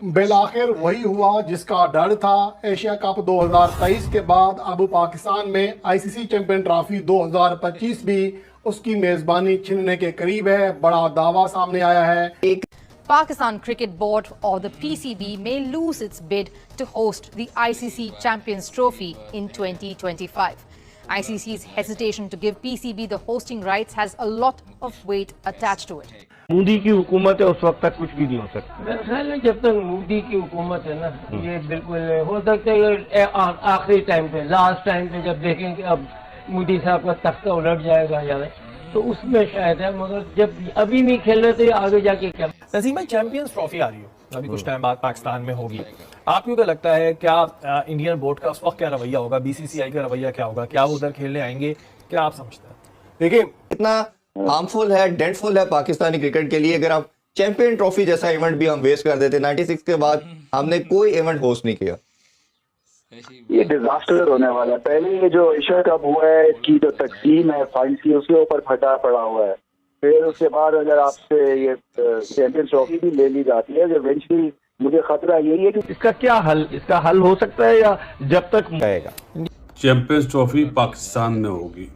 Bill आखिर वही हुआ जिसका डर था। एशिया कप 2023 के बाद अब पाकिस्तान में आईसीसी चैंपियन ट्रॉफी 2025 भी उसकी मेजबानी छीनने के करीब है। बड़ा दावा सामने आया है। Pakistan Cricket Board or the PCB may lose its bid to host the ICC Champions Trophy in 2025. ICC's hesitation to give PCB the hosting rights has a lot of weight attached to it. Modi की हुकूमत है, उस वक्त तक कुछ भी नहीं हो सकता। मेरे ख्याल में जब तक मोदी की हुकूमत है ना, ये बिल्कुल हो सकता है ये आखिरी टाइम पे, लास्ट टाइम पे जब देखें कि अब मोदी साहब का तख्ता उलट जाएगा या तो उसमें शायद है, मगर जब अभी नहीं खेल रहे तो ये आगे जाके क्या। नसीम भाई, चैंपियंस ट्रॉफी आ रही हो अभी कुछ टाइम बाद पाकिस्तान में होगी, आपको क्या लगता है क्या इंडियन बोर्ड का उस वक्त क्या रवैया होगा, बीसीसीआई का रवैया क्या होगा, क्या वो उधर खेलने आएंगे, क्या आप समझते हैं? देखिए, इतना हार्मफुल है, डेडफुल है पाकिस्तानी क्रिकेट के लिए अगर आप चैंपियन ट्रॉफी जैसा इवेंट भी हम वेस्ट कर देते। 96 के बाद हमने कोई इवेंट होस्ट नहीं किया। ये डिजास्टर होने वाला है। पहले ये जो एशिया कप हुआ है, इसकी जो तकसीम है फंड की, उसके ऊपर फटा पड़ा हुआ है। फिर उसके बाद अगर आपसे ये चैंपियन ट्रॉफी भी ले ली जाती है, इवेंचुअली मुझे खतरा यही है कि इसका क्या हल, इसका हल हो सकता है या जब तक आएगा? चैंपियंस ट्रॉफी पाकिस्तान में होगी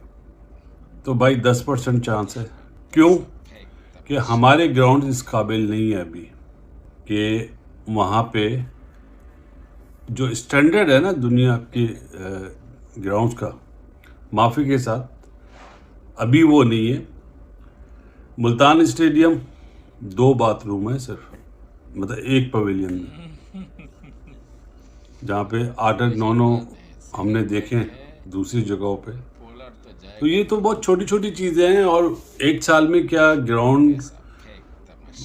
तो भाई 10% चांस है। क्यों? कि हमारे ग्राउंड इस काबिल नहीं है अभी कि वहाँ पे जो स्टैंडर्ड है ना दुनिया के ग्राउंड्स का, माफ़ी के साथ अभी वो नहीं है। मुल्तान स्टेडियम 2 बाथरूम है सिर्फ, मतलब एक पवेलियन में, जहाँ पे 8-9 हमने देखे दूसरी जगहों पे। तो ये तो बहुत छोटी छोटी चीज़ें हैं और एक साल में क्या ग्राउंड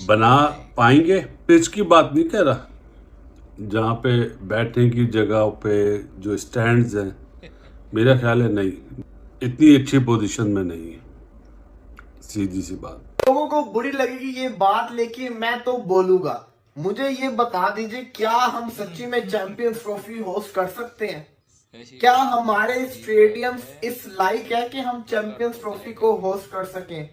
बना पाएंगे। पिच की बात नहीं कह रहा, जहाँ पे बैठने की जगह पे जो स्टैंड्स हैं, मेरा ख्याल है नहीं, इतनी अच्छी पोजीशन में नहीं है। सीधी सी बात। लोगों को बुरी लगेगी ये बात, लेकिन मैं तो बोलूंगा। मुझे ये बता दीजिए, क्या हम सच्ची में चैंपियंस ट्रॉफी होस्ट कर सकते हैं? क्या हमारे स्टेडियम इस लायक है कि हम चैंपियंस ट्रॉफी को होस्ट कर सकें?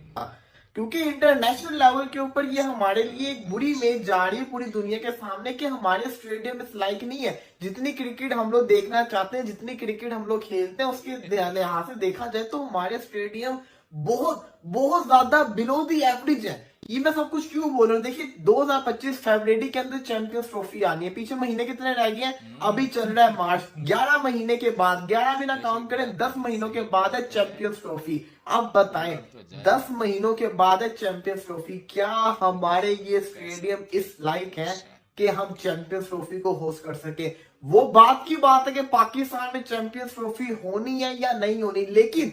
क्योंकि इंटरनेशनल लेवल के ऊपर ये हमारे लिए एक बुरी इमेज जा रही है पूरी दुनिया के सामने कि हमारे स्टेडियम इस लायक नहीं है। जितनी क्रिकेट हम लोग देखना चाहते हैं, जितनी क्रिकेट हम लोग खेलते हैं, उसके लिहाज से देखा जाए तो हमारे स्टेडियम बहुत बहुत ज्यादा बिलो दी एवरेज है। ये मैं सब कुछ क्यों बोल रहा हूँ? देखिए, 2025 फरवरी के अंदर चैंपियंस ट्रॉफी आनी है। पीछे महीने कितने रह गए हैं? अभी चल रहा है मार्च। 11 महीने के बाद, 11 भी ना काउंट करें, 10 महीनों के बाद है चैंपियंस ट्रॉफी। अब बताएं, 10 महीनों के बाद है चैंपियंस ट्रॉफी, क्या हमारे ये स्टेडियम इस लायक है कि हम चैंपियंस ट्रॉफी को होस्ट कर सके? वो बात की बात है कि पाकिस्तान में चैंपियंस ट्रॉफी होनी है या नहीं होनी, लेकिन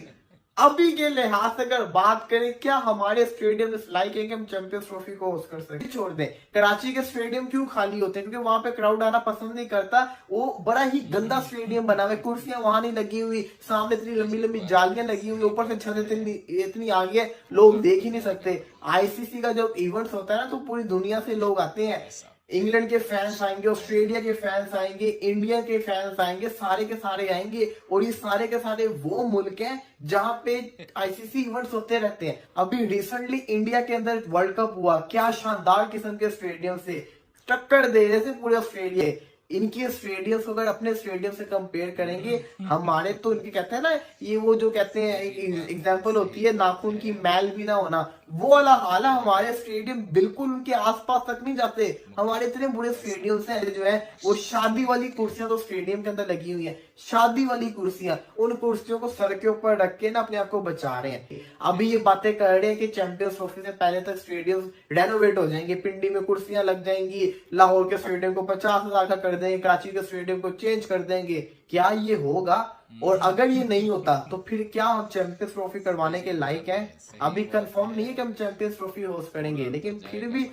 अभी के लिहाज से अगर बात करें, क्या हमारे स्टेडियम इस लायक है कि हम चैंपियंस ट्रॉफी को होस्ट कर सकें? छोड़ दें, कराची के स्टेडियम क्यों खाली होते हैं? क्योंकि वहां पे क्राउड आना पसंद नहीं करता। वो बड़ा ही गंदा स्टेडियम बना हुआ है, कुर्सियां वहां नहीं लगी हुई, सामने इतनी लंबी लंबी जालियां लगी हुई, ऊपर से छत इतनी आगे है, लोग देख ही नहीं सकते। आईसीसी का जब इवेंट्स होता है ना, तो पूरी दुनिया से लोग आते हैं। इंग्लैंड के फैंस आएंगे, ऑस्ट्रेलिया के फैंस आएंगे, इंडिया के फैंस आएंगे, सारे के सारे आएंगे। और ये सारे के सारे वो मुल्क हैं जहां पे आईसीसी इवेंट्स होते रहते हैं। अभी रिसेंटली इंडिया के अंदर वर्ल्ड कप हुआ, क्या शानदार किस्म के स्टेडियम से टक्कर दे रहे थे पूरे ऑस्ट्रेलिया। इनके स्टेडियम को अगर अपने स्टेडियम से कंपेयर करेंगे, हमारे तो इनके कहते हैं ना, ये वो जो कहते हैं एग्जांपल होती है नाखून की मैल भी ना होना, वो वाला हाल है। हमारे स्टेडियम बिल्कुल उनके आसपास तक नहीं जाते। हमारे इतने बुरे स्टेडियम हैं जो है, वो शादी वाली कुर्सियां तो स्टेडियम के अंदर लगी हुई है, शादी वाली कुर्सियां। उन कुर्सियों को सर के ऊपर रख के ना अपने आप को बचा रहे हैं। अभी ये बातें कर रहे हैं कि चैंपियंस ट्रॉफी से पहले तक स्टेडियम रेनोवेट हो जाएंगे, पिंडी में कुर्सियां लग जाएंगी, लाहौर के स्टेडियम को 50,000 का कर देंगे, कराची के स्टेडियम को चेंज कर देंगे। क्या ये होगा? और अगर ये नहीं होता तो फिर क्या हम चैंपियंस ट्रॉफी करवाने के लायक हैं? अभी कंफर्म नहीं है कि हम चैंपियंस ट्रॉफी होस्ट करेंगे, लेकिन फिर भी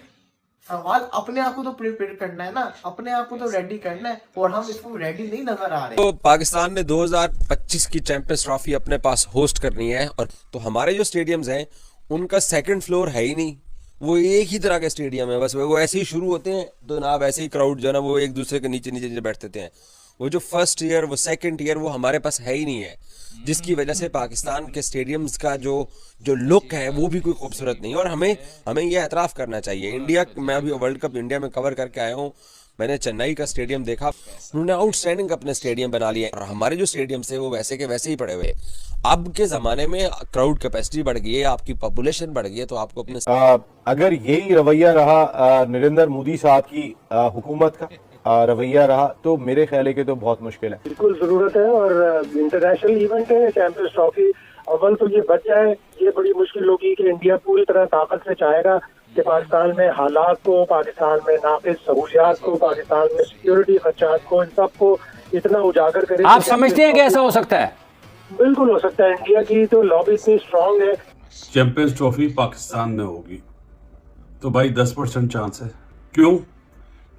सवाल अपने आप को तो प्रिपेयर करना है ना, अपने आप को तो रेडी करना है, और हम इसको रेडी नहीं नजर आ रहे। तो पाकिस्तान ने 2025 की चैंपियंस ट्रॉफी अपने पास होस्ट करनी है, और तो हमारे जो स्टेडियम्स हैं उनका सेकंड फ्लोर है ही नहीं, वो एक ही तरह के स्टेडियम है। बस वो ऐसे ही शुरू होते हैं तो ना वैसे ही क्राउड जो है ना वो एक दूसरे के नीचे नीचे बैठते हैं। वो जो फर्स्ट ईयर, वो सेकंड ईयर, वो हमारे पास है ही नहीं है, जिसकी वजह से पाकिस्तान के स्टेडियम्स का जो लुक है वो भी कोई खूबसूरत नहीं है। और हमें ये एतराफ़ करना चाहिए। इंडिया, मैं अभी वर्ल्ड कप इंडिया में कवर करके आया हूँ, मैंने चेन्नई का स्टेडियम देखा, उन्होंने आउटस्टैंडिंग अपने स्टेडियम बना लिए और हमारे जो स्टेडियम है वो वैसे के वैसे ही पड़े हुए। अब के ज़माने में क्राउड कैपेसिटी बढ़ गई है, आपकी पॉपुलेशन बढ़ गई है, तो आपको अपने अगर यही रवैया रहा नरेंद्र मोदी साहब की हुकूमत का रवैया रहा तो मेरे ख्याल है कि तो बहुत मुश्किल है। बिल्कुल जरूरत है और इंटरनेशनल इवेंट है चैंपियंस ट्रॉफी, अव्वल तो ये बच जाए, ये बड़ी मुश्किल होगी कि इंडिया पूरी तरह ताकत से चाहेगा कि पाकिस्तान में हालात को, पाकिस्तान में नाक़िस सहूलियात को, पाकिस्तान में सिक्योरिटी खर्चात को, इन सब को इतना उजागर करे। आप समझते हैं कि ऐसा हो सकता है? बिल्कुल हो सकता है। इंडिया की तो लॉबी इतनी स्ट्रांग है। चैंपियंस ट्रॉफी पाकिस्तान में होगी तो भाई 10% चांस है। क्यों?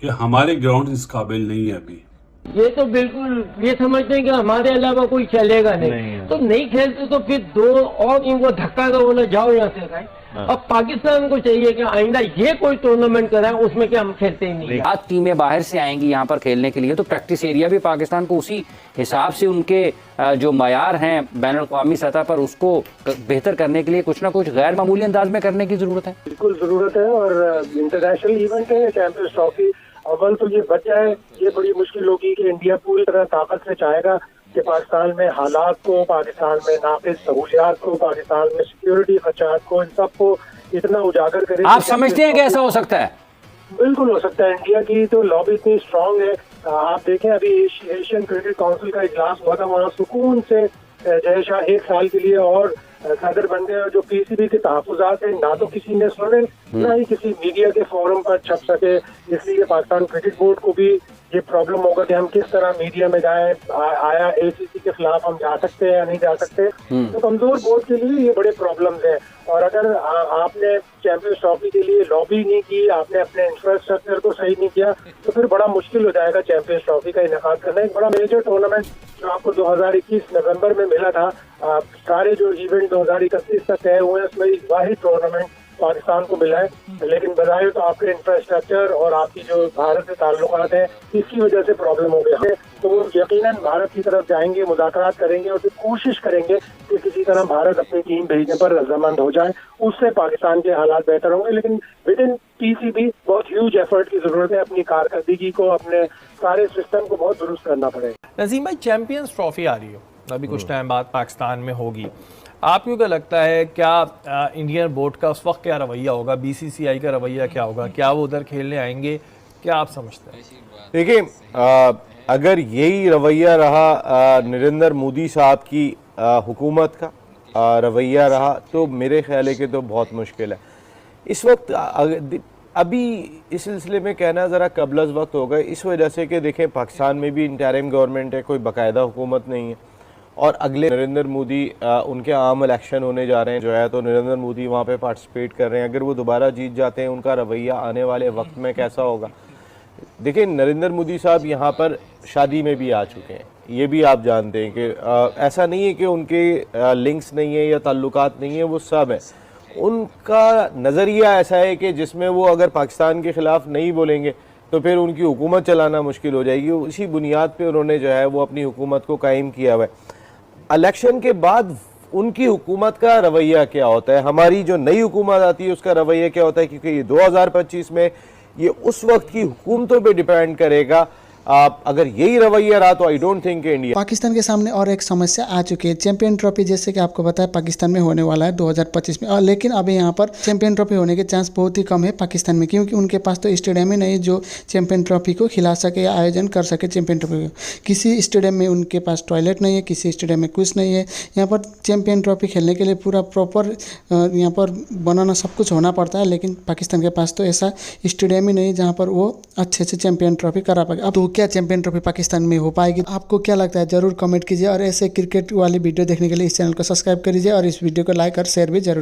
कि हमारे ग्राउंड इस काबिल नहीं है अभी। ये तो बिल्कुल ये समझते हैं कि हमारे अलावा कोई चलेगा नहीं, तो नहीं खेलते तो फिर दो और इनको धक्का दो, बोले जाओ यहाँ से भाई। अब पाकिस्तान को चाहिए कि आइंदा ये कोई टूर्नामेंट कराए उसमें कि हम खेलते ही नहीं। 7 टीमें बाहर से आएंगी यहाँ पर खेलने के लिए, तो प्रैक्टिस एरिया भी पाकिस्तान को उसी हिसाब से उनके जो मयार हैं बैन अवी सतह पर उसको बेहतर करने के लिए कुछ ना कुछ गैर मामूली अंदाज में करने की जरूरत है। बिल्कुल जरूरत है और इंटरनेशनल इवेंट है चैंपियंस ट्रॉफी, अव्वल तो ये बच जाए, ये बड़ी मुश्किल होगी कि इंडिया पूरी तरह ताकत से चाहेगा कि पाकिस्तान में हालात को, पाकिस्तान में नाक़िस सहूलियात को, पाकिस्तान में सिक्योरिटी खर्चात को, इन सब को इतना उजागर करे। आप समझते हैं कि ऐसा हो सकता है? बिल्कुल हो सकता है। इंडिया की तो लॉबी इतनी स्ट्रांग है। आप देखें अभी एशियन क्रिकेट काउंसिल का इजलास हुआ था, वहाँ सुकून से जय शाह 1 साल के लिए और सदर बन गए। जो पीसीबी के तहफुजात है ना तो किसी ने सुने, ना ही किसी मीडिया के फोरम पर छप सके, इसलिए पाकिस्तान क्रिकेट बोर्ड को भी ये प्रॉब्लम होगा कि हम किस तरह मीडिया में जाएं, आया एसीसी के खिलाफ हम जा सकते हैं या नहीं जा सकते। तो कमजोर बोर्ड के लिए ये बड़े प्रॉब्लम्स हैं। और अगर आपने चैंपियंस ट्रॉफी के लिए लॉबी नहीं की, आपने अपने इंफ्रास्ट्रक्चर को सही नहीं किया, तो फिर बड़ा मुश्किल हो जाएगा चैंपियंस ट्रॉफी का इनेकाद करना। एक बड़ा मेजर टूर्नामेंट जो आपको 2021 नवंबर में मिला था, सारे जो इवेंट 2031 तक तय हुए हैं उसमें एक वाहिद टूर्नामेंट पाकिस्तान को मिला है, लेकिन बजाय तो आपके इंफ्रास्ट्रक्चर और आपकी जो भारत से ताल्लुकात हैं इसकी वजह से प्रॉब्लम हो गया है। तो वो यकीनन भारत की तरफ जाएंगे, मुज़ाकरात करेंगे और फिर कोशिश करेंगे कि किसी तरह भारत अपनी टीम भेजने पर रजामंद हो जाए, उससे पाकिस्तान के हालात बेहतर होंगे। लेकिन विद इन पीसीबी बहुत ह्यूज एफर्ट की जरूरत है, अपनी कारकर्दगी को, अपने सारे सिस्टम को बहुत दुरुस्त करना पड़ेगा। नजीम भाई, चैंपियंस ट्रॉफी आ रही हो अभी कुछ टाइम बाद पाकिस्तान में होगी, आपको क्या लगता है क्या इंडियन बोर्ड का उस वक्त क्या रवैया होगा, बीसीसीआई का रवैया क्या होगा, क्या वो उधर खेलने आएंगे, क्या आप समझते हैं? देखिए, अगर यही रवैया रहा नरेंद्र मोदी साहब की हुकूमत का रवैया रहा तो मेरे ख्याल है कि तो बहुत मुश्किल है। इस वक्त अभी इस सिलसिले में कहना ज़रा कबल वक्त होगा, इस वजह से कि देखें पाकिस्तान में भी इंटरिम गवर्नमेंट है, कोई बाकायदा हुकूमत नहीं है और अगले नरेंद्र मोदी उनके आम इलेक्शन होने जा रहे हैं जो है, तो नरेंद्र मोदी वहाँ पे पार्टिसिपेट कर रहे हैं। अगर वो दोबारा जीत जाते हैं, उनका रवैया आने वाले वक्त में कैसा होगा? देखिए, नरेंद्र मोदी साहब यहाँ पर शादी में भी आ चुके हैं, ये भी आप जानते हैं कि ऐसा नहीं है कि उनके लिंक्स नहीं है या ताल्लुकात नहीं है, वो सब है। उनका नज़रिया ऐसा है कि जिसमें वो अगर पाकिस्तान के ख़िलाफ़ नहीं बोलेंगे तो फिर उनकी हुकूमत चलाना मुश्किल हो जाएगी। उसी बुनियाद पे उन्होंने जो है वो अपनी हुकूमत को कायम किया हुआ है। इलेक्शन के बाद उनकी हुकूमत का रवैया क्या होता है, हमारी जो नई हुकूमत आती है उसका रवैया क्या होता है, क्योंकि ये 2025 में ये उस वक्त की हुकूमतों पे डिपेंड करेगा। अगर यही रवैया रहा तो I don't think India. Pakistan के सामने और एक समस्या आ चुकी है, चैंपियन ट्रॉफी जैसे कि आपको बताया पाकिस्तान में होने वाला है 2025 में, और लेकिन अभी यहाँ पर चैंपियन ट्रॉफी होने के चांस बहुत ही कम है पाकिस्तान में, क्योंकि उनके पास तो स्टेडियम ही नहीं जो चैंपियन ट्रॉफी को खिला सके या आयोजन कर सके। चैंपियन ट्रॉफी को किसी स्टेडियम में उनके पास टॉयलेट नहीं है, किसी स्टेडियम में कुछ नहीं है। यहाँ पर चैंपियन ट्रॉफी खेलने के लिए पूरा प्रॉपर यहाँ पर बनाना सब कुछ होना पड़ता है, लेकिन पाकिस्तान के पास तो ऐसा स्टेडियम ही नहीं जहाँ पर वो अच्छे से चैंपियन ट्रॉफी करा पाए। अब तो क्या चैंपियन ट्रॉफी पाकिस्तान में हो पाएगी? आपको क्या लगता है? जरूर कमेंट कीजिए और ऐसे क्रिकेट वाली वीडियो देखने के लिए इस चैनल को सब्सक्राइब करिए और इस वीडियो को लाइक और शेयर भी जरूर